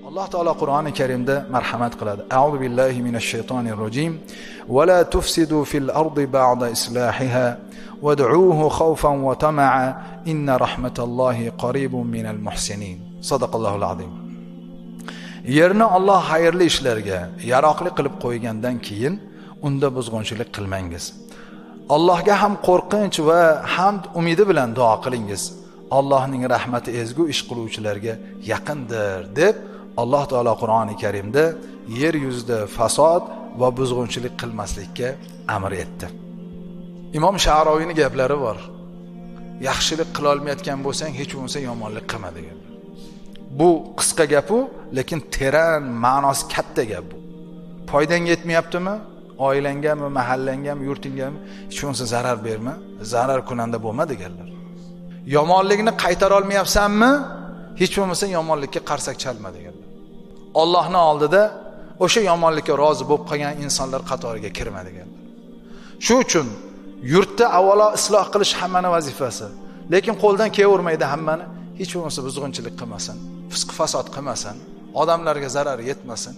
Alloh taolo Qur'oni Karimda marhamat qiladi. A'udhu billahi minash shaytonir rojim. Va la tufsidu fil ardi ba'da islahiha wad'uuhu khawfan wa tama'a inna rahmatallohi qaribun minal muhsinin. Sadaqallohul azim. Yerni Alloh xayrli ishlarga yaroqli qilib qo'ygandan keyin unda buzg'unchilik qilmangiz. Allohga ham qo'rqinch va hamd umidi bilan duo qilingiz. Allohning rahmati ezgu ish qiluvchilarga yaqindir deb Alloh taolo Qur'oni Karimda yer yuzida fasod va buzg'unchilik qilmaslikka amr etdi. Imom Sha'roviyning gaplari bor. Yaxshilik qila olmayotgan bo'lsang, hech bo'lmasa yomonlik qilma degan. Bu qisqa gap-u, lekin teran ma'nosi katta gap bu. Foydang yetmayaptimi? Oilangami, mahallangami, yurtingami, hech bo'lmasa zarar berma, zarar kunanda bo'lma deganlar. Yomonlikni qaytara olmayapsanmi? Hech bo'lmasa yomonlikka qarsak chalma deganlar. Allohning oldida o'sha yomonlikka rozi bo'lib qolgan insonlar qatoriga kirma deganlar. Shu uchun yurtda avvalo isloh qilish hammaning vazifasi. Lekin qo'ldan kelavermaydi hammani. Hech bo'lmasa buzg'unchilik qilmasin, fisq fasod qilmasin, odamlarga zarar yetmasin.